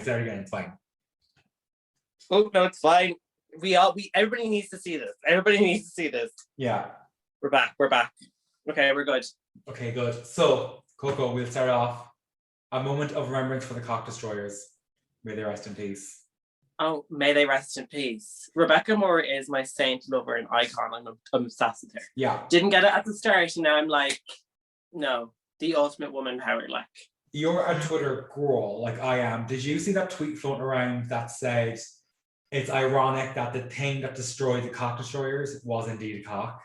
start again. It's fine. Oh no, it's fine. Everybody needs to see this. Everybody needs to see this. Yeah. We're back. Okay, we're good. Okay, good. So, Coco, we'll start off. A moment of remembrance for the cock destroyers. May they rest in peace. Oh, may they rest in peace. Rebecca Moore is my saint, lover, and icon. I'm obsessed with her. Yeah. Didn't get it at the start, and now I'm like, no, the ultimate woman power. Like, you're a Twitter girl, like I am. Did you see that tweet floating around that said it's ironic that the thing that destroyed the cock destroyers was indeed a cock?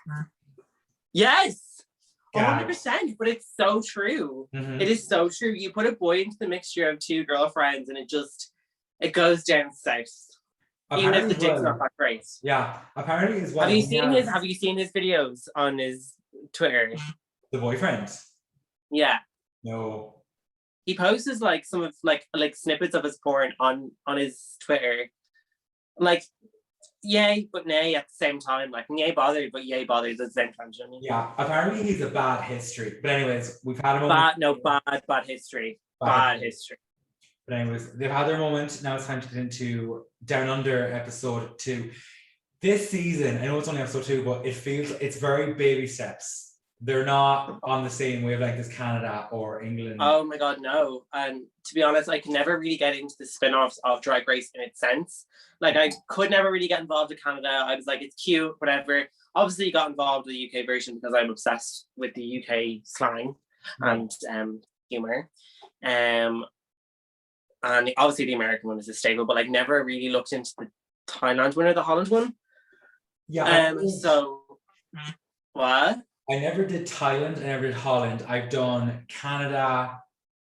Yes. God. 100%, but it's so true. Mm-hmm. It is so true. You put a boy into the mixture of two girlfriends and it goes down south. Apparently, even if the dick's not that great. Yeah, apparently as well. Have you seen his videos on his Twitter? The boyfriend? Yeah. No. He posts like some of like snippets of his porn on his Twitter. Like, yay, but nay at the same time. Like, yay bothered, but yay bothered at the same time. Do you know what I mean? Yeah, apparently he's a bad history. But anyways, we've had a moment. Bad history. Bad history. But anyways, they've had their moment. Now it's time to get into Down Under episode 2. This season, I know it's only episode 2, but it's very baby steps. They're not on the same wavelength as Canada or England. Oh my God, no. And to be honest, I can never really get into the spin-offs of Drag Race in its sense. Like, I could never really get involved with Canada. I was like, it's cute, whatever. Obviously, got involved with the UK version because I'm obsessed with the UK slang and humour. And obviously the American one is a staple, but like never really looked into the Thailand one or the Holland one. Yeah. So what? I never did Thailand, I never did Holland. I've done Canada,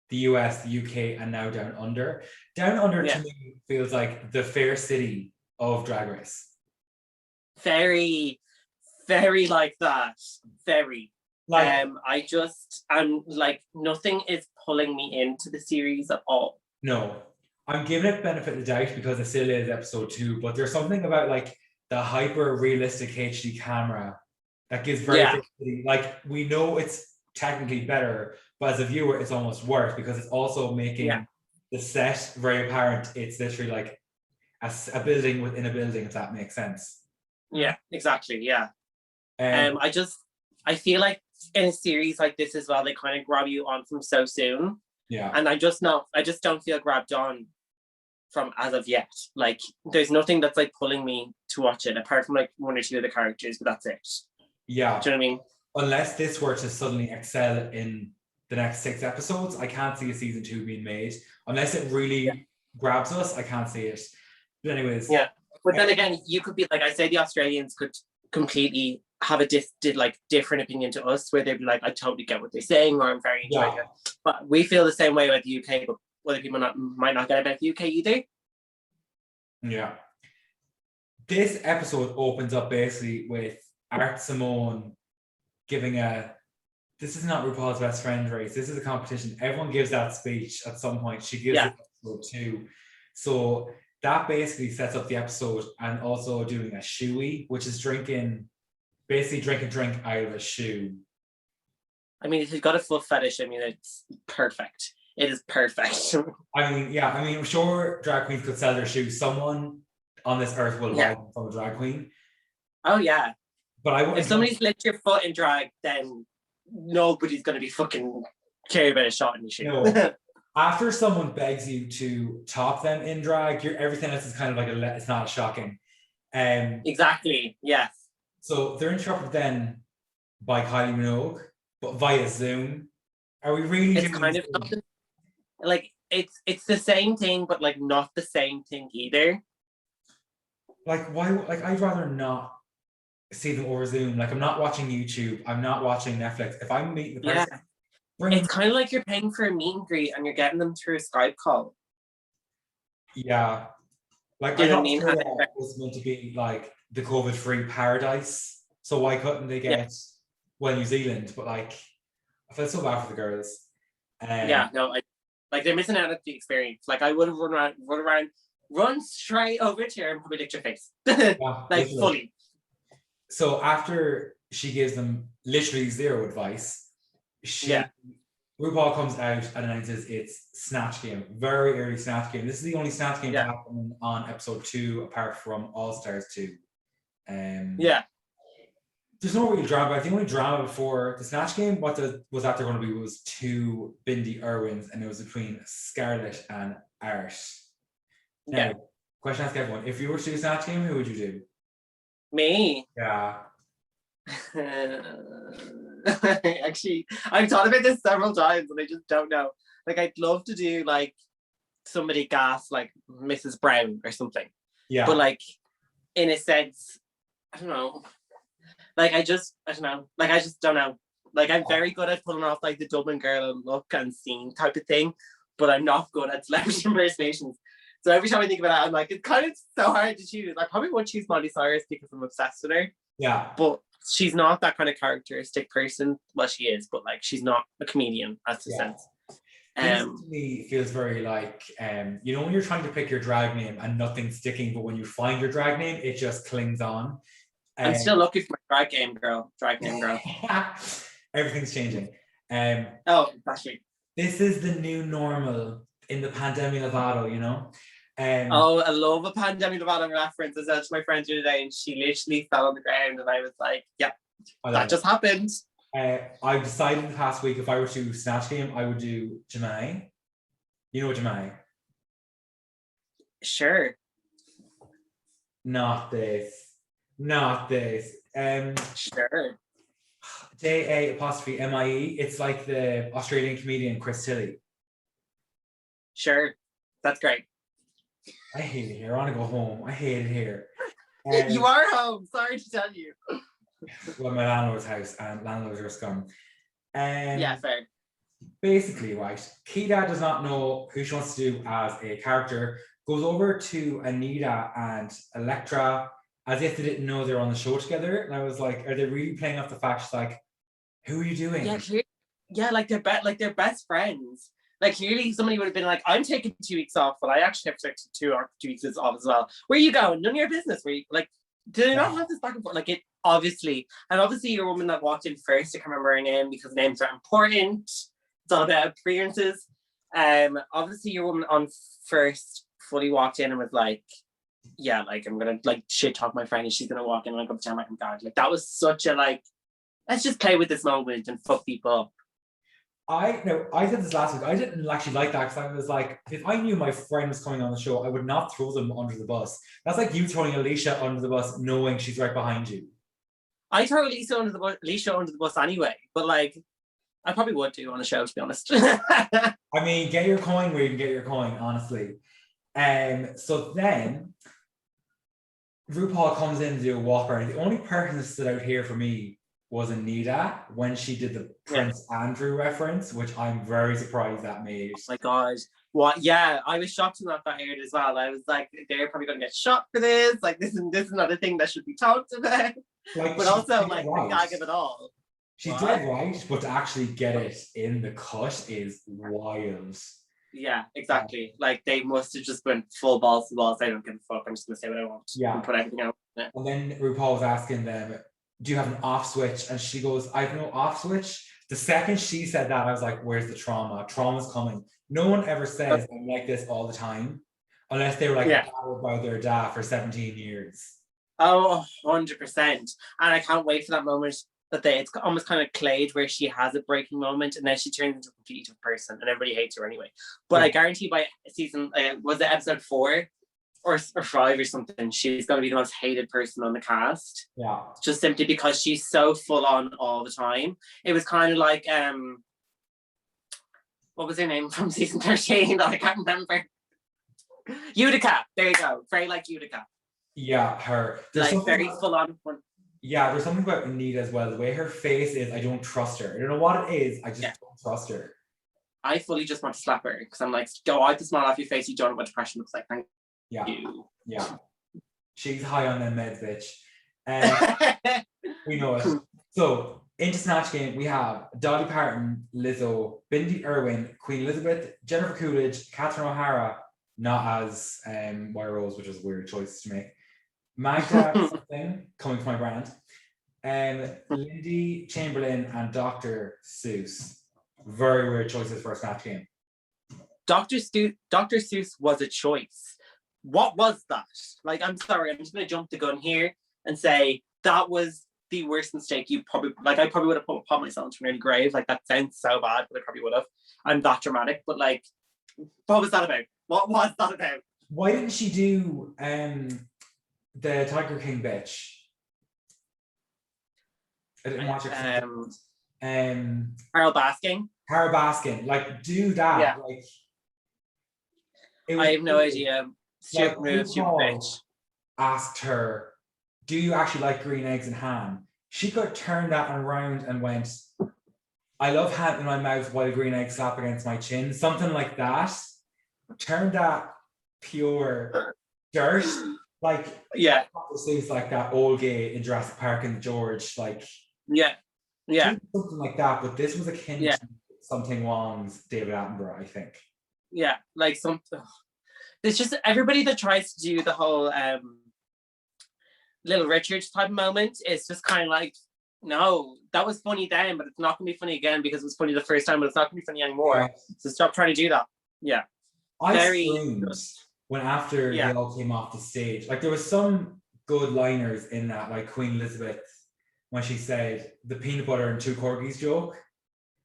the US, the UK, and now Down Under. Down Under to me feels like the fair city of Drag Race. Very, very like that. Very. Like, I'm like, nothing is pulling me into the series at all. No, I'm giving it benefit of the doubt because it still is episode 2, but there's something about like the hyper realistic HD camera that gives very like, we know it's technically better, but as a viewer it's almost worse because it's also making the set very apparent. It's literally like a building within a building, if that makes sense. Yeah, exactly. Yeah. I feel like in a series like this as well, they kind of grab you on from so soon. Yeah. And I just don't feel grabbed on from as of yet. Like, there's nothing that's like pulling me to watch it apart from like one or two of the characters, but that's it. Yeah. Do you know what I mean? Unless this were to suddenly excel in the next 6 episodes, I can't see a season 2 being made. Unless it really grabs us, I can't see it. But anyways. Yeah. But then again, you could be like, I say the Australians could completely have a different opinion to us, where they'd be like, I totally get what they're saying, or I'm very enjoying it. But we feel the same way about the UK, but other people might not get about the UK either. Yeah. This episode opens up basically with Art Simone giving this is not RuPaul's Best Friend race, this is a competition. Everyone gives that speech at some point. She gives it episode 2. So that basically sets up the episode, and also doing a shoey, which is basically drink a drink out of a shoe. I mean, if you've got a foot fetish, I mean, it's perfect. It is perfect. I mean, I'm sure drag queens could sell their shoes. Someone on this earth will buy them from a drag queen. Oh, yeah. But if somebody's licked your foot in drag, then nobody's going to be fucking caring about a shot in your shoe. No. After someone begs you to top them in drag, everything else is kind of like it's not shocking. Exactly, yes. So they're interrupted then by Kylie Minogue, but via Zoom. Are we really? It's kind of not like it's the same thing, but like not the same thing either. Like, why? Like, I'd rather not see them over Zoom. Like, I'm not watching YouTube. I'm not watching Netflix. If I'm meeting the person, it's kind of like you're paying for a meet and greet and you're getting them through a Skype call. Yeah, like, I thought it was meant to be like the COVID-free paradise. So why couldn't they get New Zealand? But like, I felt so bad for the girls. Like, they're missing out on the experience. Like, I would have run straight over to her and probably licked your face. Like, fully. So after she gives them literally zero advice, she RuPaul comes out and announces it's Snatch Game, very early Snatch Game. This is the only Snatch Game to happen on episode 2, apart from All Stars 2. There's no real drama. The only drama before the Snatch Game, was that they're going to be was 2 Bindi Irwins, and it was between Scarlett and Art. Now, question ask everyone: if you were to do a Snatch Game, who would you do? Me? Yeah. Actually, I've thought about this several times, and I just don't know. Like, I'd love to do like somebody gas like Mrs. Brown or something. Yeah. But like, in a sense, I don't know. Like, I don't know. Like, I just don't know. Like, I'm very good at pulling off like the Dublin girl look and scene type of thing, but I'm not good at celebrity impersonations. So every time I think about it, I'm like, it's kind of so hard to choose. I probably would choose Molly Cyrus because I'm obsessed with her. Yeah. But she's not that kind of characteristic person. Well, she is, but like, she's not a comedian, that's the sense. This to me feels very like, when you're trying to pick your drag name and nothing's sticking, but when you find your drag name, it just clings on. I'm still looking for my drag name girl. Everything's changing. Actually. This is the new normal in the Pandemic Lovato, you know? I love a Pandemic Lovato reference. I said to my friend the other day, and she literally fell on the ground, and I was like, yeah, that just happened. I've decided the past week, if I were to do Snatch Game, I would do Jemai. You know Jemai? Sure. Not this. Sure. JA''MIE. It's like the Australian comedian Chris Tilley. Sure. That's great. I hate it here. I want to go home. I hate it here. You are home. Sorry to tell you. Well, my landlord's house, and landlords are scum. Yeah, fair. Basically, right, Keita does not know who she wants to do as a character, goes over to Anita and Electra as if they didn't know they're on the show together. And I was like, are they really playing off the fact she's like, who are you doing? Yeah, like they're best friends. Like, clearly somebody would have been like, I'm taking 2 weeks off, but I actually have to take 2 weeks off as well. Where are you going? None of your business. Where you like, do they not have this back and forth? Like, it obviously, and obviously your woman that walked in first, I can't remember her name because names are important. It's all about appearances. Obviously your woman on first fully walked in and was like, yeah, like, I'm gonna like shit talk my friend and she's gonna walk in and I'm gonna pretend like I'm God. Like, that was such a like, let's just play with this moment and fuck people up. I said this last week. I didn't actually like that because I was like, if I knew my friend was coming on the show, I would not throw them under the bus. That's like you throwing Alicia under the bus, knowing she's right behind you. I throw Alicia under the bus anyway, but like, I probably would do on a show, to be honest. I mean, get your coin where you can get your coin, honestly. So then RuPaul comes in to do a walk around. The only person that stood out here for me was Anita when she did the Prince Andrew reference, which I'm very surprised that made. Oh my God. What? Yeah, I was shocked when that aired as well. I was like, they're probably going to get shot for this. Like, this is not a thing that should be talked about. Like, but also, like, the gag of it all. She's dead right, but to actually get it in the cut is wild. Yeah, exactly. Like, they must have just went full balls to balls. I don't give a fuck. I'm just going to say what I want. Yeah. And put everything out. Yeah. And then RuPaul was asking them, do you have an off switch? And she goes, I have no off switch. The second she said that, I was like, where's the trauma? Trauma's coming. No one ever says I'm like this all the time, unless they were like battled by their dad for 17 years. Oh, 100%. And I can't wait for that moment that it's almost kind of Clade where she has a breaking moment and then she turns into a completely different person and everybody hates her anyway. But I guarantee by season, was it episode 4? Or 5 or something, she's going to be the most hated person on the cast. Yeah. Just simply because she's so full on all the time. It was kind of like, what was her name from season 13 that I can't remember? Utica. There you go. Very like Utica. Yeah, her. There's like very full on. Yeah, there's something about Anita as well. The way her face is, I don't trust her. I don't know what it is. I just don't trust her. I fully just want to slap her because I'm like, go wipe the smile off your face. You don't know what depression looks like. Thank you. Yeah. She's high on them meds, bitch. We know it. So, into Snatch Game, we have Dolly Parton, Lizzo, Bindi Irwin, Queen Elizabeth, Jennifer Coolidge, Catherine O'Hara, not as Moira Rose, which is a weird choice to make. Magda something, coming from my brand. Lindy Chamberlain and Dr. Seuss. very weird choices for a Snatch Game. Dr. Seuss was a choice. What was that? Like, I'm sorry, I'm just gonna jump the gun here and say that was the worst mistake you probably, like, I probably would have put myself into an early grave. Like, that sounds so bad, but I probably would have. I'm that dramatic, but like, what was that about? What was that about? Why didn't she do the Tiger King bitch? I didn't watch it. Carol Baskin. Carol Baskin, like, do that. Yeah. Like, I have no idea. Stupid move, stupid bitch. Asked her, do you actually like green eggs and ham? She could turn that around and went, I love ham in my mouth while green eggs slap against my chin. Something like that. Turn that pure dirt. Like, yeah, seems like that old gay in Jurassic Park and George. Like, yeah, something like that. But this was akin to Something Wong's David Attenborough, I think. Yeah, like something. There's just everybody that tries to do the whole Little Richard type of moment. It's just kind of like, no, that was funny then, but it's not gonna be funny again because it was funny the first time, but it's not gonna be funny anymore. Yeah. So stop trying to do that. Yeah. I screamed when after they all came off the stage. Like, there was some good liners in that, like Queen Elizabeth when she said the peanut butter and 2 corgis joke,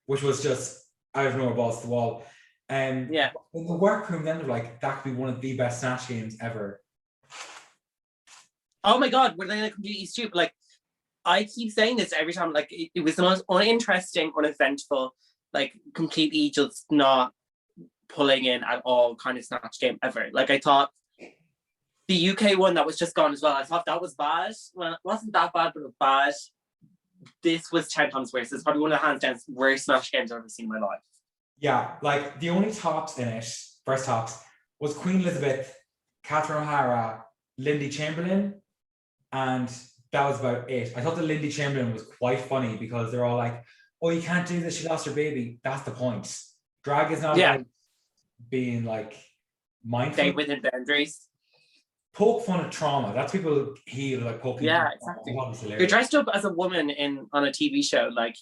which was just out of nowhere, balls to the wall. In the workroom, then they're like, that could be one of the best Snatch Games ever. Oh my god, were they like completely stupid? Like, I keep saying this every time. Like, it was the most uninteresting, uneventful, like completely just not pulling in at all kind of Snatch Game ever. Like, I thought the UK one that was just gone as well, I thought that was bad. Well, it wasn't that bad, but it was bad. This was 10 times worse. It's probably one of the hands down worst Snatch Games I've ever seen in my life. Yeah, like, the only tops in it, first tops, was Queen Elizabeth, Catherine O'Hara, Lindy Chamberlain, and that was about it. I thought the Lindy Chamberlain was quite funny because they're all like, oh, you can't do this, she lost her baby. That's the point. Drag is not about being like mindful. Stay within boundaries. Poke fun at trauma. That's people heal, like poking. Yeah, exactly. You're dressed up as a woman on a TV show. Like,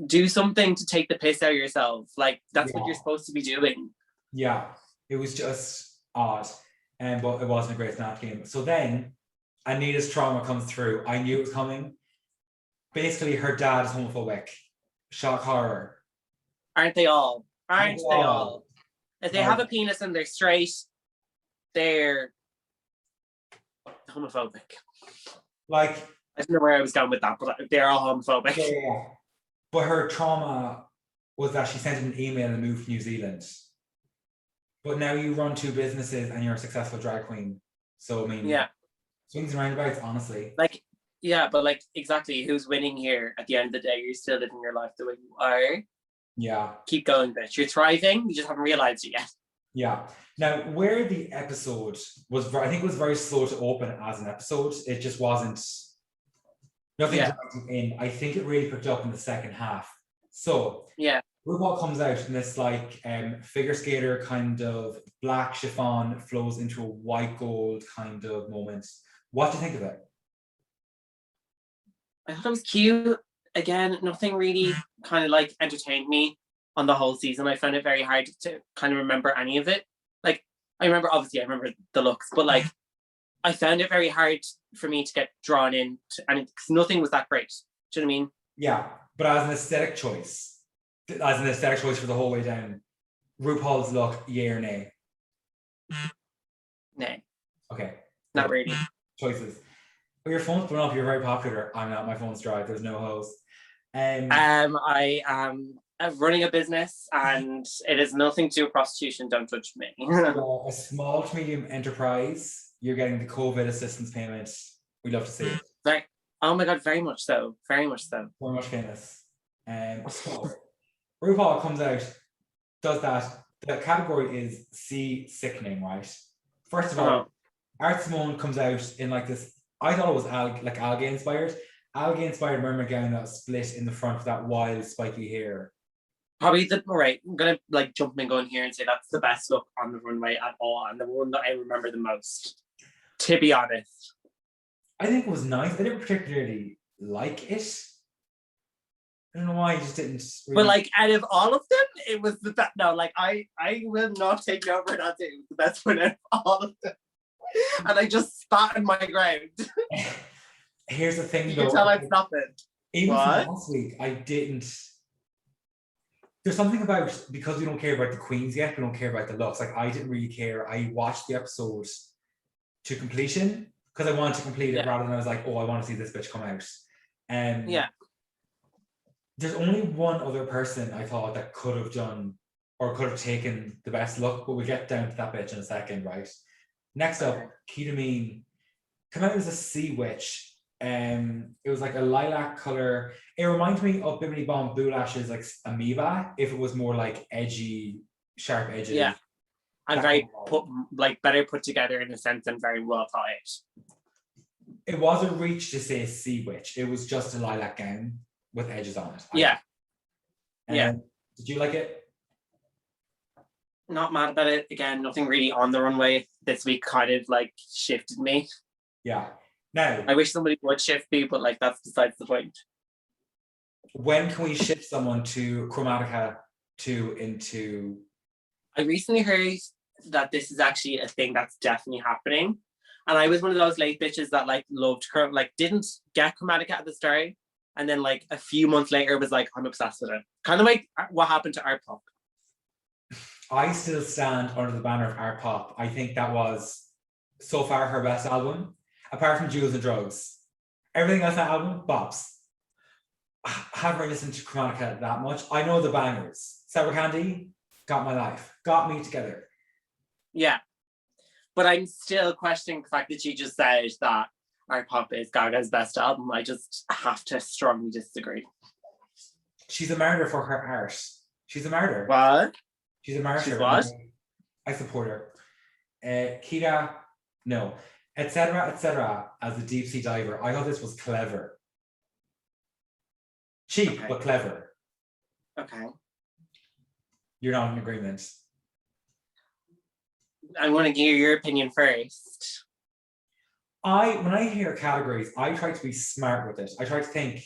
do something to take the piss out of yourself. Like, that's what you're supposed to be doing. Yeah, it was just odd. But it wasn't a great Snatch Game. So then Anita's trauma comes through. I knew it was coming. Basically, her dad is homophobic. Shock horror. Aren't they all? Aren't they all? If they have a penis and they're straight, they're homophobic. Like, I don't know where I was going with that, but they're all homophobic. Yeah. But her trauma was that she sent an email and moved to New Zealand. But now you run 2 businesses and you're a successful drag queen. So, I mean, swings and roundabouts, honestly. Like, yeah, but like, exactly, who's winning here at the end of the day? You're still living your life the way you are. Yeah. Keep going, bitch. You're thriving. You just haven't realized it yet. Yeah. Now, where the episode was, I think it was very slow to open as an episode. It just wasn't, nothing in. I think it really picked up in the second half. So, RuPaul comes out in this like figure skater kind of black chiffon flows into a white gold kind of moment. What do you think of it? I thought it was cute. Again, nothing really kind of like entertained me on the whole season. I found it very hard to kind of remember any of it. Like, I remember the looks, but like, I found it very hard for me to get drawn in, and because nothing was that great. Do you know what I mean? Yeah, but as an aesthetic choice for the whole way down, RuPaul's look, yay or nay? Nay. Okay. Not really. Choices. Well, your phone's blown up. You're very popular. I'm not. My phone's dry. There's no hose. I am running a business, and it is nothing to do with prostitution. Don't touch me. A small to medium enterprise. You're getting the COVID assistance payment. We love to see it. Oh my god, very much so. Very much so. We're much famous. So RuPaul comes out, does that. The category is C, sickening, right? First of all, Art Simone comes out in like this. I thought it was algae inspired. Algae inspired mermaid gown that was split in the front with that wild spiky hair. Probably I'm gonna like jump in going here and say that's the best look on the runway at all, and the one that I remember the most. To be honest, I think it was nice. I didn't particularly like it. I don't know why you just didn't. Really... But like out of all of them, it was the best. No, like I will not take you over that. It was the best one out of all of them. And I just spat in my ground. Here's the thing, you though. You can tell I'm stopping. Even from last week, I didn't. There's something about, because we don't care about the queens yet, we don't care about the looks. Like, I didn't really care. I watched the episode to completion because I wanted to complete it rather than I was like, oh, I want to see this bitch come out. Yeah. There's only one other person I thought that could have done or could have taken the best look, but we'll get down to that bitch in a second, right? Next up, Ketamine come out as a sea witch. It was like a lilac color. It reminded me of Bimini Bomb Boolash's like amoeba, if it was more like edgy, sharp edges. Yeah. And very better put together in a sense and very well thought out. It wasn't a reach to say sea witch. It was just a lilac gown with edges on it. Yeah. Did you like it? Not mad about it. Again, nothing really on the runway this week kind of like shifted me. Yeah. Now, I wish somebody would shift me, but like that's besides the point. When can we shift someone to Chromatica 2 into... I recently heard that this is actually a thing that's definitely happening. And I was one of those late bitches that like loved, like didn't get Chromatica at the start. And then like a few months later was like, I'm obsessed with it. Kind of like what happened to Art Pop. I still stand under the banner of Art Pop. I think that was so far her best album. Apart from Jewels and Drugs. Everything else on that album, bops. I haven't listened to Chromatica that much. I know the bangers. Sour Candy, Got My Life, Got Me Together. Yeah. But I'm still questioning the fact that she just said that Art Pop is Gaga's best album. I just have to strongly disagree. She's a martyr for her art. She's a martyr. What? She's a martyr. She's what? I support her. Kira, no. Etc. As a deep sea diver. I thought this was clever. Cheap, but clever. Okay. You're not in agreement. I want to hear your opinion first. When I hear categories, I try to be smart with it. I try to think,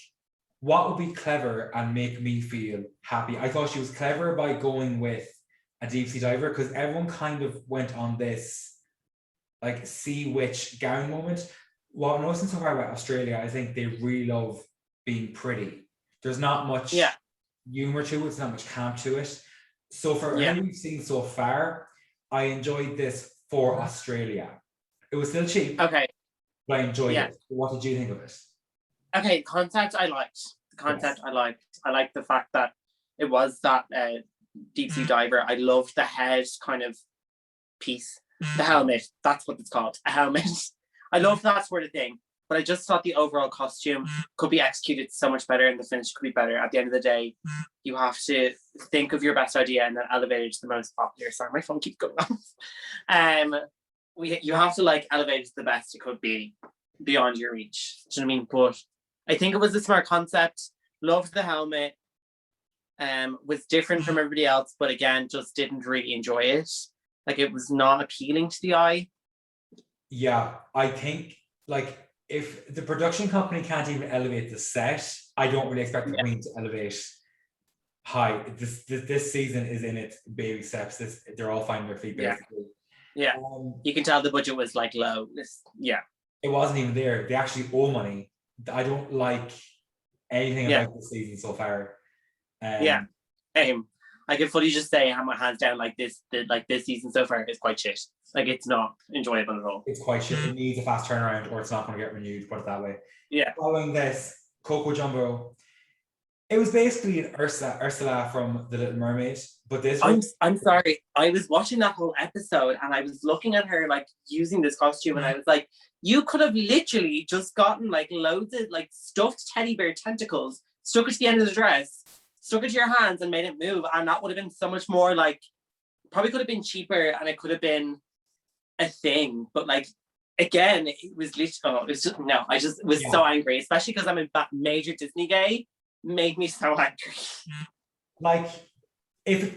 what would be clever and make me feel happy? I thought she was clever by going with a deep sea diver because everyone kind of went on this like sea witch gown moment. What I'm noticing so far about Australia, I think they really love being pretty. There's not much humor to it, there's not much camp to it. So for everything we've seen so far, I enjoyed this for Australia. It was still cheap. Okay. But I enjoyed it. What did you think of it? Okay, concept I liked. The concept I liked. I liked the fact that it was that deep sea diver. I loved the head kind of piece. The helmet, that's what it's called, a helmet. I love that sort of thing, but I just thought the overall costume could be executed so much better and the finish could be better. At the end of the day, you have to think of your best idea and then elevate it to the most popular. Sorry, my phone keeps going off. You have to like elevate it to the best it could be beyond your reach. Do you know what I mean? But I think it was a smart concept. Loved the helmet. Was different from everybody else, but again, just didn't really enjoy it. Like it was not appealing to the eye. Yeah, I think like if the production company can't even elevate the set, I don't really expect the Queen to elevate high. This season is in its baby steps. They're all finding their feet basically. Yeah. You can tell the budget was like low. It wasn't even there. They actually owe money. I don't like anything about this season so far. I can fully just say, have my hands down, like this season so far is quite shit. Like it's not enjoyable at all. It's quite shit. It needs a fast turnaround, or it's not going to get renewed. Put it that way. Yeah. Following this, Coco Jumbo. It was basically an Ursula from The Little Mermaid, but this. I'm sorry. I was watching that whole episode and I was looking at her like using this costume, and I was like, you could have literally just gotten like loads of like stuffed teddy bear tentacles, stuck it to the end of the dress, stuck it to your hands and made it move, and that would have been so much more like, probably could have been cheaper and it could have been a thing. But like again, it was literally I just was so angry, especially because I'm a major Disney gay. Made me so angry. Like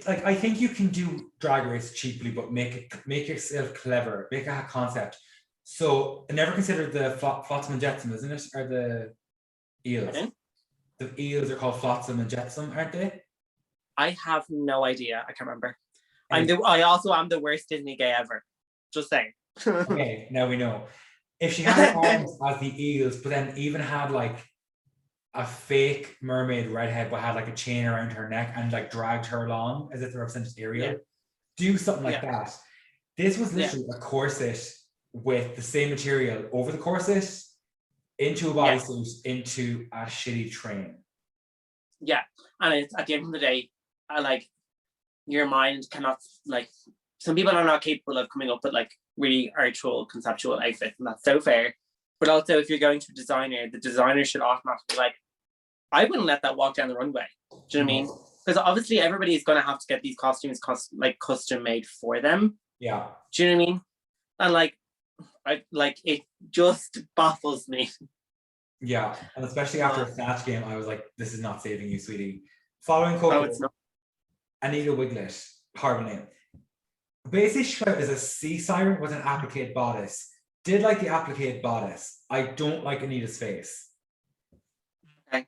I think you can do Drag Race cheaply, but make yourself clever, make a concept. So I never considered the Flotsam and Jetsam, isn't it? Or the eels. the eels are called Flotsam and Jetsam, aren't they? I have no idea. I can't remember. And I also am the worst Disney gay ever. Just saying. okay, now we know. If she had her arms as the eels, but then even had like a fake mermaid redhead, but had like a chain around her neck and like dragged her along as if to represent Ariel, Yeah. do something like Yeah. that. This was Yeah. literally a corset with the same material over the corset, into a bodysuit, into a shitty train. Yeah, and it's at the end of the day, I like your mind cannot like. Some people are not capable of coming up with like really actual conceptual outfits, and that's so fair. But also, if you're going to a designer, the designer should automatically like, I wouldn't let that walk down the runway. Do you know what I mean? Because obviously everybody is going to have to get these costumes custom made for them. Yeah. Do you know what I mean? And like, I like it just baffles me. Yeah, and especially after a Snatch game, I was like, this is not saving you, sweetie. Following Coco, it's not. Anita Wiglet, horrible name. Basically, she is a sea siren with an applique bodice. Did like the applique bodice. I don't like Anita's face. Okay.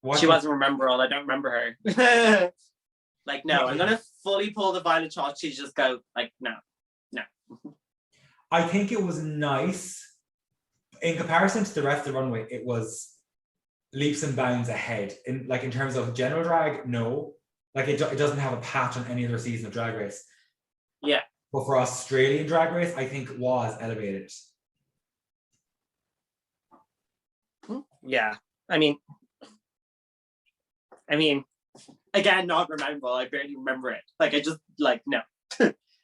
What She wasn't rememberable. I don't remember her. Like, no, I'm gonna fully pull the Violet Chachki, just go like, no. I think it was nice. In comparison to the rest of the runway, it was leaps and bounds ahead. In terms of general drag, no. Like it doesn't have a patch on any other season of Drag Race. Yeah. But for Australian Drag Race, I think it was elevated. Yeah. I mean, again, not rememberable. I barely remember it. Like, I just like no.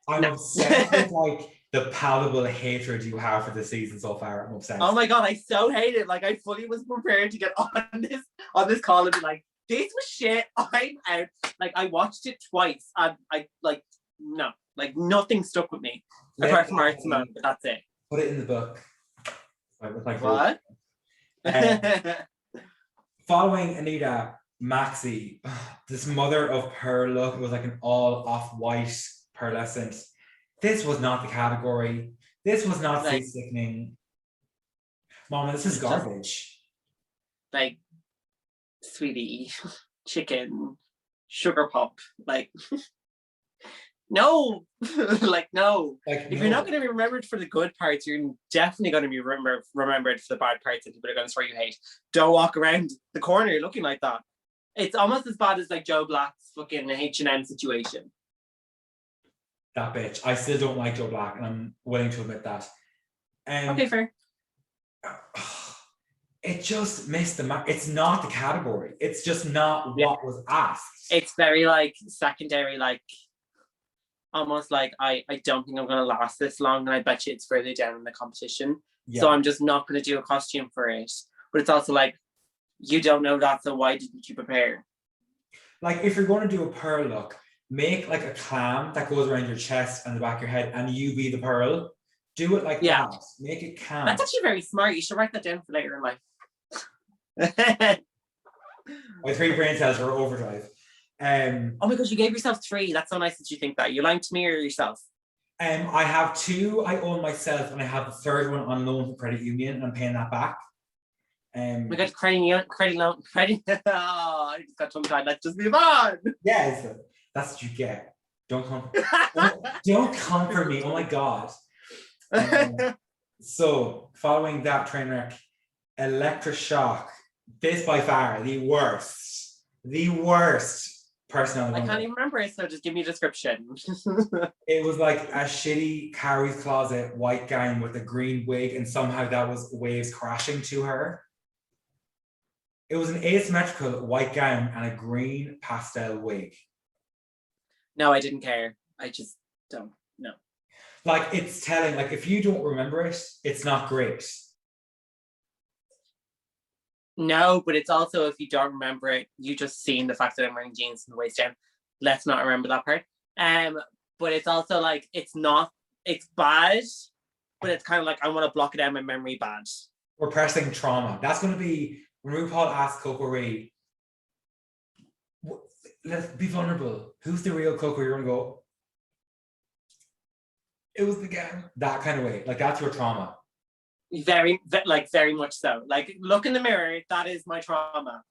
I'm obsessed with like the palpable hatred you have for the season so far. I'm obsessed. Oh my god, I so hate it. Like, I fully was prepared to get on this call and be like, this was shit. I'm out. Like, I watched it twice and I like no, like nothing stuck with me apart from Art Simone, but that's it. Put it in the book. What? Following Anita, Maxi, this mother of pearl look, it was like an all off-white pearlescent. This was not the category. This was not like, sickening. Mama, this is garbage. Like, sweetie, chicken, sugar pop, like no. Like no. Like, if you're not going to be remembered for the good parts, you're definitely going to be remembered for the bad parts, and people are going to swear you hate. Don't walk around the corner looking like that. It's almost as bad as like Joe Black's fucking H&M situation. That bitch. I still don't like Joe Black, and I'm willing to admit that. Okay, fair. It just missed the mark. It's not the category. It's just not what was asked. It's very like secondary, like almost like I don't think I'm going to last this long, and I bet you it's further down in the competition. Yeah. So I'm just not going to do a costume for it. But it's also like, you don't know that, so why didn't you prepare? Like, if you're going to do a pearl look, make like a clam that goes around your chest and the back of your head, and you be the pearl. Do it like that. Make it calm. That's actually very smart. You should write that down for later in life. My 3 brain cells are overdrive. Oh my gosh, you gave yourself 3. That's so nice that you think that. You're lying to me or yourself? I have 2 I own myself, and I have the 3rd one on loan from Credit Union, and I'm paying that back. We got credit loan. Oh, I just got tongue-tied. Let's just move on. Yes, that's what you get. Don't come for me. Oh my god. So following that train wreck, Electroshock. This by far the worst person on the I can't even remember it, so just give me a description. It was like a shitty Carrie's Closet white gown with a green wig, and somehow that was waves crashing to her. It was an asymmetrical white gown and a green pastel wig. No, I didn't care. I just don't know. Like, it's telling, like, if you don't remember it, it's not great. No, but it's also, if you don't remember it, you just seen the fact that I'm wearing jeans from the waist down. Let's not remember that part. But it's also like, it's bad, but it's kind of like, I want to block it out of my memory bad. Repressing trauma. That's going to be, when RuPaul asked Cocori, let's be vulnerable. Who's the real Coco? You're going to go, it was the gang. That kind of way. Like, that's your trauma. Very much so. Like, look in the mirror. That is my trauma.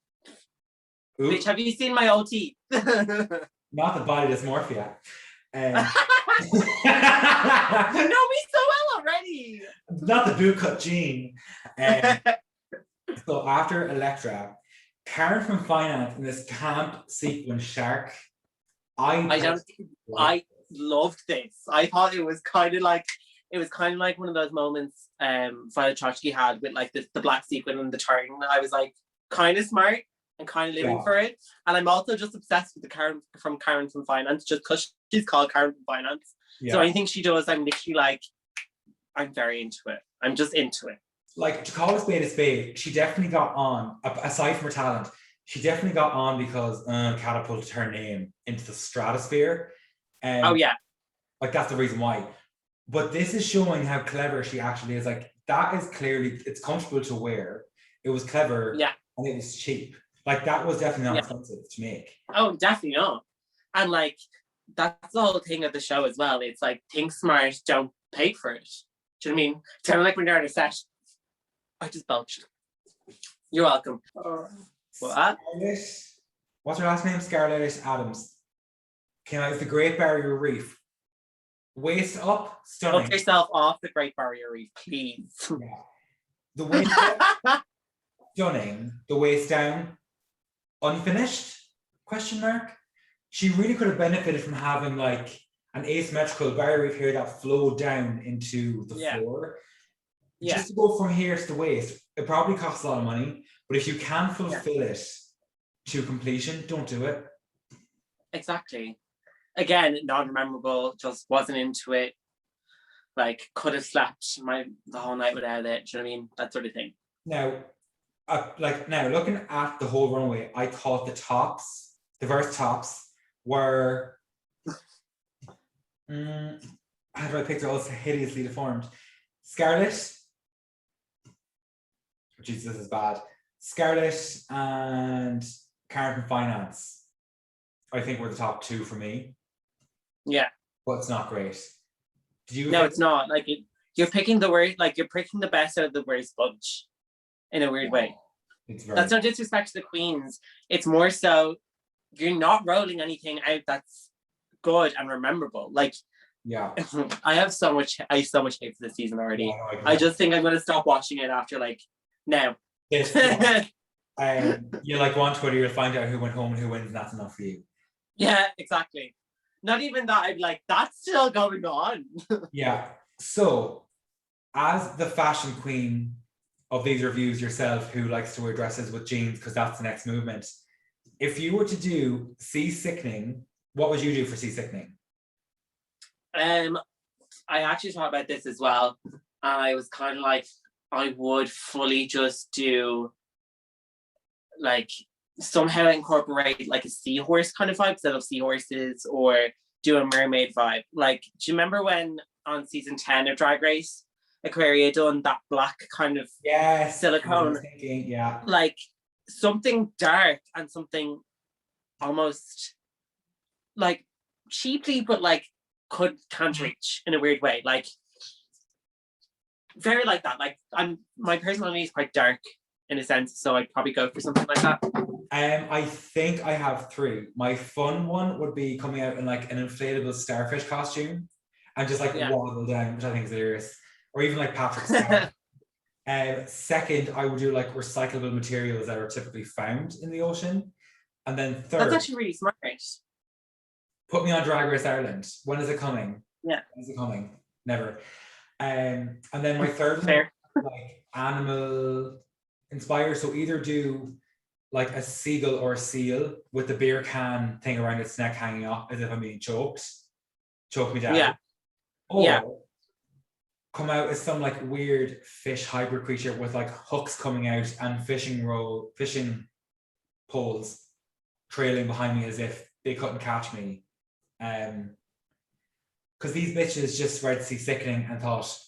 Ooh, Bitch, have you seen my old teeth? not the body dysmorphia. Um, You know me so well already. not the bootcut gene. So after Electra, Karen from Finance in this camp sequence shark. I loved this. I thought it was kind of like one of those moments Violet Chachki had with like the black sequin and the turn. I was like kind of smart and kind of living for it. And I'm also just obsessed with the Karen from Finance, just because she's called Karen from Finance. Yeah. So anything she does, I'm literally like, I'm very into it. I'm just into it. Like, to call a spade, she definitely got on, aside from her talent, she definitely got on because catapulted her name into the stratosphere. Oh yeah. Like, that's the reason why. But this is showing how clever she actually is. Like, that is clearly, it's comfortable to wear. It was clever. Yeah. And it was cheap. Like, that was definitely not expensive to make. Oh, definitely not. And like, that's the whole thing of the show as well. It's like, think smart, don't pay for it. Do you know what I mean? It's kind of like when you're on a set. I just belched. You're welcome. What? Scarlett, what's her last name? Scarlett Adams. Came out with the Great Barrier Reef. Waist up, stunning. Look yourself off the Great Barrier Reef, please. Yeah. The waist up, stunning. The waist down, unfinished? Question mark. She really could have benefited from having like an asymmetrical barrier reef here that flowed down into the floor. Yeah. Just to go from here to the waist, it probably costs a lot of money, but if you can fulfill it to completion, don't do it. Exactly. Again, non-memorable, just wasn't into it. Like, could have slept the whole night without it. Do you know what I mean? That sort of thing. Now, looking at the whole runway, I thought the verse tops were how do I picture all so hideously deformed? Scarlett. Jesus, this is bad. Scarlett and Karen from Finance, I think, were the top two for me. Yeah. But it's not great. No, it's not. Like, you're picking you're picking the best out of the worst bunch in a weird way. That's no disrespect to the queens. It's more so you're not rolling anything out that's good and memorable. Like, yeah, I have so much hate for this season already. Yeah, I just think I'm going to stop watching it after like now. You like on Twitter, you'll find out who went home and who wins, and that's enough for you. Yeah, exactly. Not even that. I'm like, that's still going on. Yeah. So, as the fashion queen of these reviews yourself, who likes to wear dresses with jeans because that's the next movement, if you were to do Sea-Sickening, what would you do for Sea-Sickening? I actually thought about this as well. I was kind of like, I would fully just do like somehow incorporate like a seahorse kind of vibe instead of seahorses, or do a mermaid vibe. Like, do you remember when on season 10 of Drag Race, Aquaria done that black kind of silicone? Like something dark and something almost like cheaply, but like can't reach in a weird way. Like very like that. Like my personality is quite dark in a sense, so I'd probably go for something like that. I think I have three. My fun one would be coming out in like an inflatable starfish costume and just like waddle down, which I think is hilarious. Or even like Patrick Star. Second, I would do like recyclable materials that are typically found in the ocean. And then third, that's actually really smart. Put me on Drag Race Ireland. When is it coming? Yeah. When is it coming? Never. And then my third one, like animal inspired. So either do like a seagull or a seal with the beer can thing around its neck hanging off as if I'm being choked. Choke me down. Yeah. Or come out as some like weird fish hybrid creature with like hooks coming out and fishing poles trailing behind me as if they couldn't catch me. Because these bitches just read Sea-Sickening and thought,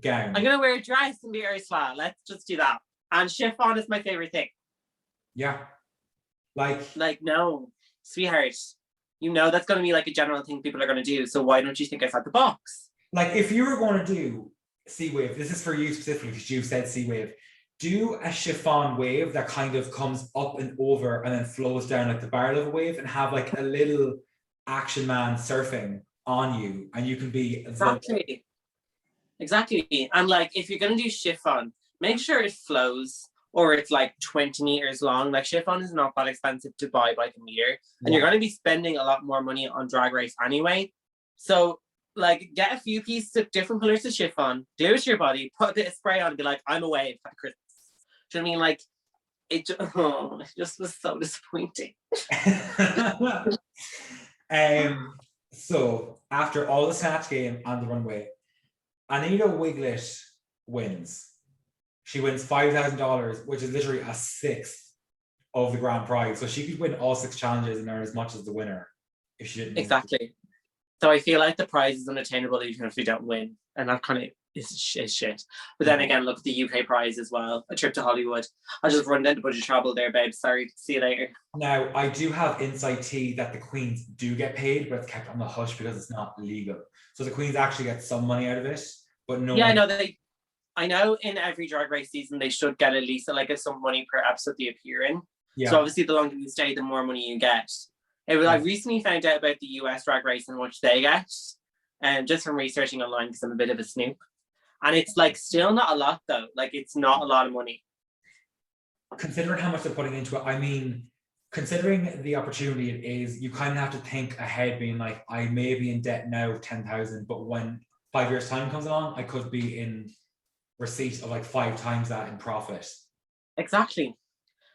gown. I'm gonna wear a dress and be Ursula. Let's just do that. And chiffon is my favorite thing. Yeah. Like no, sweetheart. You know that's gonna be like a general thing people are gonna do. So why don't you think outside the box? Like if you were going to do Sea wave. This is for you specifically because you said sea wave. Do a chiffon wave that kind of comes up and over and then flows down like the barrel of a wave, and have like a little action man surfing on you, and you can be the Exactly. And like, if you're gonna do chiffon, make sure it flows or it's like 20 meters long. Like, chiffon is not that expensive to buy by the meter, and you're gonna be spending a lot more money on Drag Race anyway. So like, get a few pieces of different colors of chiffon, glue it to your body, put a bit of spray on, and be like, I'm a wave at Christmas. Do you know what I mean? Like, it just was so disappointing. So after all the Snatch Game on the runway, Anita Wiglet wins. She wins $5,000, which is literally a sixth of the grand prize. So she could win all 6 challenges and earn as much as the winner if she didn't. Exactly. So I feel like the prize is unattainable even if we don't win, and that kind of is shit. But then again, look at the UK prize as well, a trip to Hollywood. I'll just run down the budget travel there, babe. Sorry, see you later. Now, I do have inside tea that the queens do get paid, but it's kept on the hush because it's not legal. So the queens actually get some money out of it, but no. Yeah, I know in every Drag Race season they should get at least like some money per episode they appear in. Yeah. So obviously the longer you stay, the more money you get. I recently found out about the US Drag Race and how much they get, and just from researching online because I'm a bit of a snoop. And it's like still not a lot though. Like, it's not a lot of money. Considering how much they're putting into it, I mean, considering the opportunity it is, you kind of have to think ahead, being like, I may be in debt now of 10,000, but when 5 years time comes along, I could be in receipt of like 5 times that in profit. Exactly.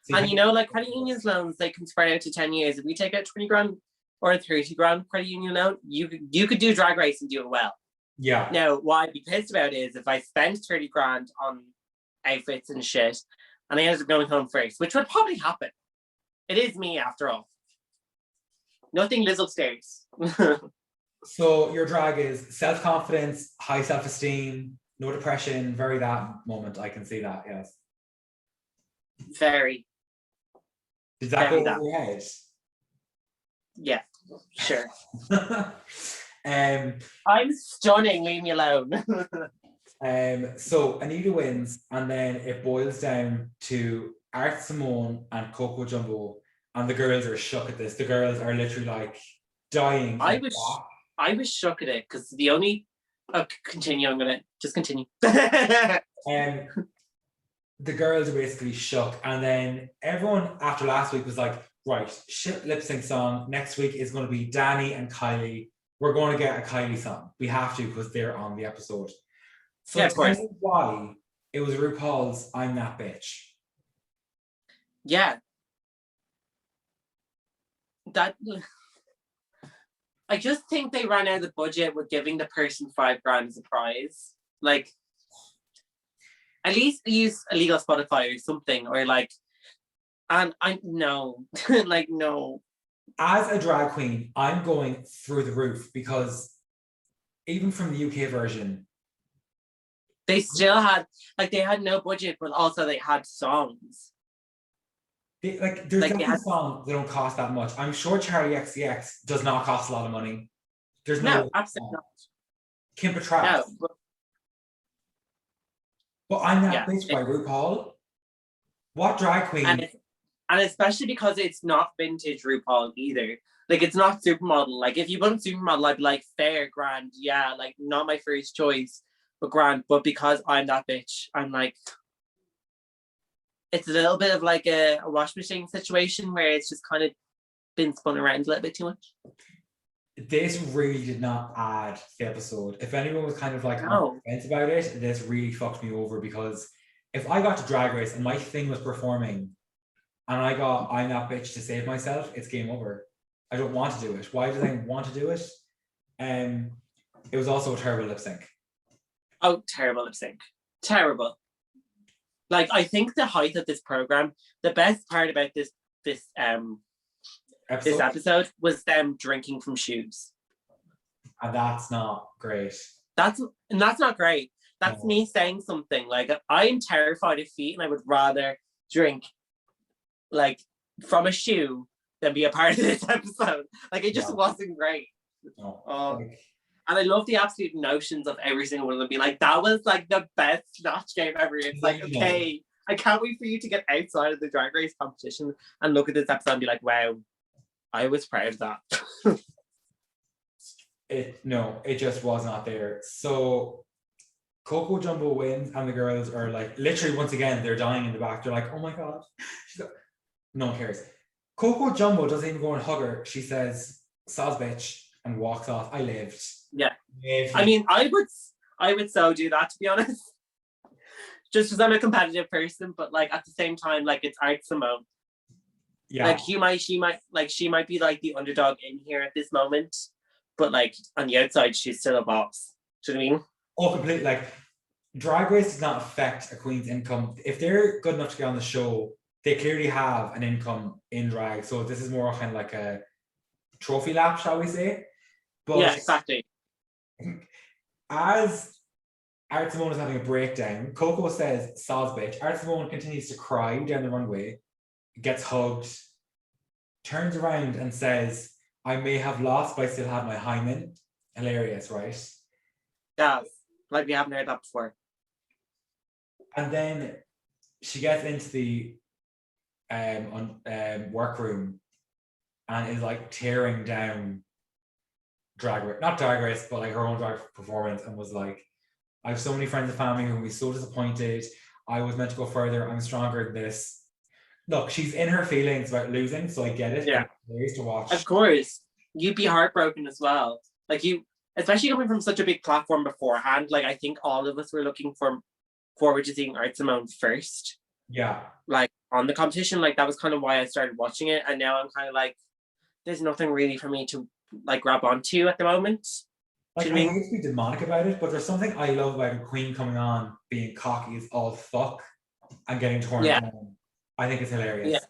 So and you know, like, credit unions loans, they can spread out to 10 years. If we take out 20 grand or 30 grand credit union loan, you could do Drag Race and do it well. Yeah. Now, what I'd be pissed about is if I spend 30 grand on outfits and shit and I ended up going home first, which would probably happen. It is me after all. Nothing lives upstairs. So your drag is self-confidence, high self-esteem, no depression, very that moment. I can see that, yes. Very. Did that go over your head? Yeah, sure. I'm stunning, leave me alone. So Anita wins, and then it boils down to Art Simone and Coco Jumbo, and the girls are shook at this. The girls are literally like dying. I was shook at it because the only continue. I'm gonna just continue. The girls are basically shook, and then everyone after last week was like, right, shit lip sync song. Next week is going to be Danny and Kylie. We're going to get a Kylie song. We have to because they're on the episode. So yeah, of course. Why it was RuPaul's "I'm That Bitch." Yeah, that. I just think they ran out of the budget with giving the person $5 grand as a prize. Like, at least use illegal Spotify or something, or like, and I no, like no. As a drag queen, I'm going through the roof because even from the UK version, they still had they had no budget, but also they had songs. There's definitely songs that don't cost that much. I'm sure Charlie XCX does not cost a lot of money. There's no absolutely not. Kim Petras. No, but I'm That Bitch by RuPaul. What drag queen? And especially because it's not vintage RuPaul either. Like, it's not Supermodel. Like, if you put in Supermodel, I'd be like, fair, grand, yeah, like, not my first choice, but grand. But because I'm That Bitch, I'm like, it's a little bit of like a wash machine situation where it's just kind of been spun around a little bit too much. This really did not add to the episode. If anyone was kind of like on the fence about it, this really fucked me over, because if I got to Drag Race and my thing was performing and I got I'm That Bitch to save myself, it's game over. I don't want to do it. Why do they want to do it? It was also a terrible lip sync. Oh, terrible lip sync. Terrible. Like, I think the height of this program, the best part about this episode was them drinking from shoes. And that's not great. That's not great. That's me saying something. Like, I'm terrified of feet and I would rather drink like from a shoe than be a part of this episode. Like, it just wasn't great. No. And I love the absolute notions of every single one of them being like, that was like the best Snatch game ever. It's like, okay, I can't wait for you to get outside of the Drag Race competition and look at this episode and be like, wow, I was proud of that. It just was not there. So Coco Jumbo wins, and the girls are like, literally, once again, they're dying in the back. They're like, oh my God. No one cares. Coco Jumbo doesn't even go and hug her. She says, "Soz bitch," and walks off. I lived. Yeah. I mean, I would so do that, to be honest. Just because I'm a competitive person, but like at the same time, like it's Art Simone. Yeah. Like she might be like the underdog in here at this moment, but like on the outside, she's still a boss. Do you know what I mean? Oh, completely. Like, Drag Race does not affect a queen's income. If they're good enough to get on the show, they clearly have an income in drag. So this is more kind of like a trophy lap, shall we say? But yeah, exactly. As Art Simone is having a breakdown, Coco says, "Soz bitch." Art Simone continues to cry down the runway, gets hugged, turns around and says, "I may have lost, but I still have my hymen." Hilarious, right? Yeah, like we haven't heard that before. And then she gets into the workroom and is like tearing down not Drag Race, but like her own drag performance, and was like, "I have so many friends and family who will be so disappointed. I was meant to go further. I'm stronger than this." Look, she's in her feelings about losing, so I get it. Yeah. It's to watch. Of course. You'd be heartbroken as well. Like especially coming from such a big platform beforehand, like I think all of us were looking forward to seeing Art Simone first. Yeah. Like on the competition, like that was kind of why I started watching it. And now I'm kind of like, there's nothing really for me to like grab onto at the moment. Like, I hate to be demonic about it, but there's something I love about a queen coming on being cocky as all fuck and getting torn down. I think it's hilarious. Yeah.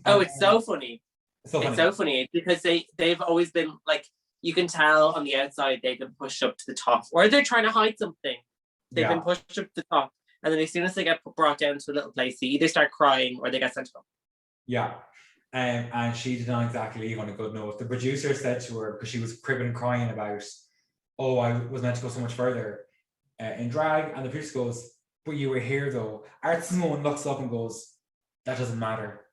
Oh, it's so funny. It's so funny because they've always been like, you can tell on the outside they've been pushed up to the top, or they're trying to hide something. They've been pushed up to the top, and then as soon as they get brought down to a little place, they either start crying or they get sent home. Yeah. And she did not exactly leave on a good note. The producer said to her, because she was cribbing and crying about, "Oh, I was meant to go so much further in drag," and the producer goes, "But you were here though." Art Simone looks up and goes, "That doesn't matter."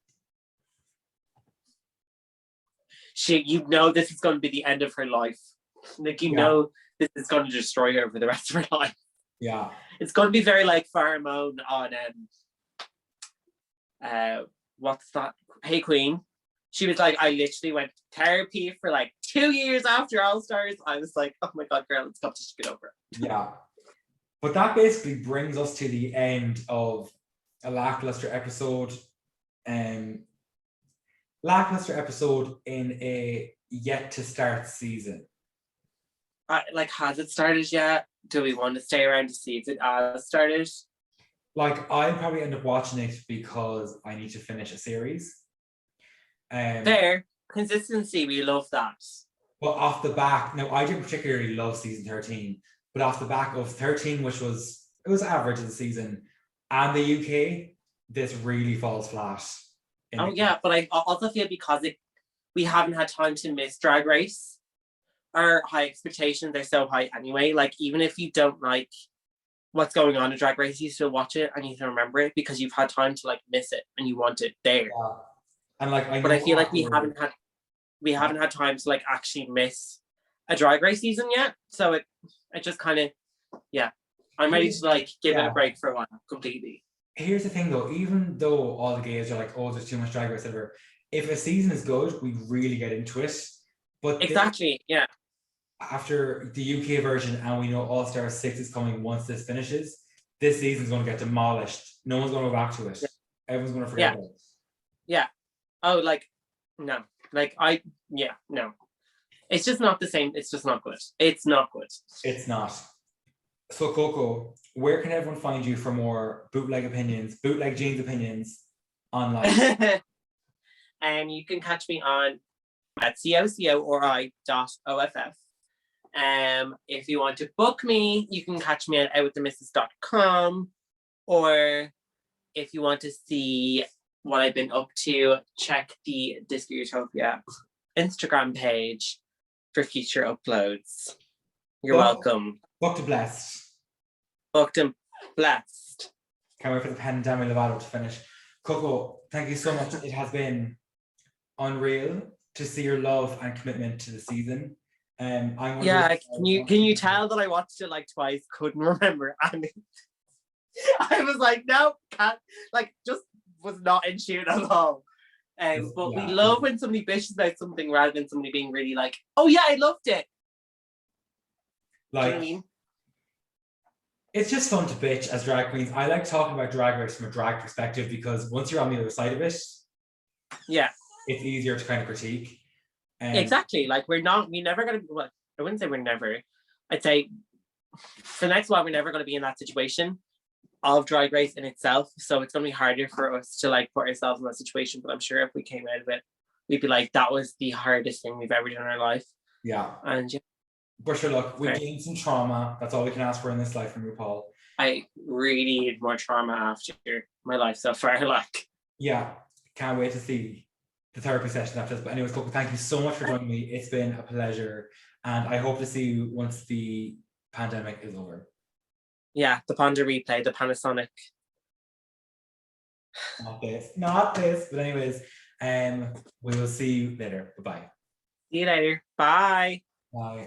This is going to be the end of her life. Like, know, this is going to destroy her for the rest of her life. Yeah. It's going to be very like Pheromone on what's that? Hey Queen. She was like, I literally went to therapy for like 2 years after All Stars. I was like, oh my God, girl, it's got to get over it. Yeah. But that basically brings us to the end of a lackluster episode. Lackluster episode in a yet to start season. Has it started yet? Do we want to stay around to see if it has started? Like, I'll probably end up watching it because I need to finish a series. Fair. Consistency, we love that. But off the back, now I didn't particularly love season 13, but off the back of 13, which was average of the season, and the UK, this really falls flat. Oh yeah, but I also feel because we haven't had time to miss Drag Race, our high expectations are so high anyway. Like, even if you don't like what's going on in Drag Race, you still watch it and you can remember it because you've had time to like miss it and you want it there. Yeah. And like, I feel like we haven't had time to like actually miss a Drag Race season yet. So it just kind of, yeah, I'm ready to like give it a break for a while completely. Here's the thing though, even though all the gays are like, "Oh, there's too much Drag Race," whatever, if a season is good, we really get into it. But exactly, yeah. After the UK version, and we know All Star 6 is coming once this finishes, this season's going to get demolished. No one's going to go back to it. Yeah. Everyone's going to forget about it. Yeah. Oh, like, no. Like, no. It's just not the same. It's just not good. It's not good. It's not. So, Coco, where can everyone find you for more bootleg jeans opinions online? You can catch me on at COCORI.OFF. If you want to book me, you can catch me at outwiththemisses.com, or if you want to see what I've been up to, check the Disco Utopia Instagram page for future uploads. You're welcome. Booked and blessed. Booked and blessed. Can't wait for the pandemic Lovato to finish. Coco, thank you so much. It has been unreal to see your love and commitment to the season. Yeah, can you tell that I watched it like twice, couldn't remember, and I was like, no, can't, like, just was not in tune at all. But we love when somebody bitches about something rather than somebody being really like, oh yeah, I loved it. Like, do you know what I mean? It's just fun to bitch as drag queens. I like talking about Drag Race from a drag perspective because once you're on the other side of it, yeah, it's easier to kind of critique. Exactly. Like we're never gonna be, well, I wouldn't say we're never. I'd say for the next while we're never gonna be in that situation of Drag Race in itself. So it's gonna be harder for us to like put ourselves in that situation. But I'm sure if we came out of it, we'd be like, that was the hardest thing we've ever done in our life. Yeah. And yeah. But sure, look, we gained some trauma. That's all we can ask for in this life from RuPaul. I really need more trauma after my life so far. Like, yeah, can't wait to see the therapy session after this. But anyways, Coco, thank you so much for joining me. It's been a pleasure, and I hope to see you once the pandemic is over. Yeah, the Ponder replay, the Panasonic. Not this. But anyways, we will see you later. Bye-bye. See you later. Bye. Bye.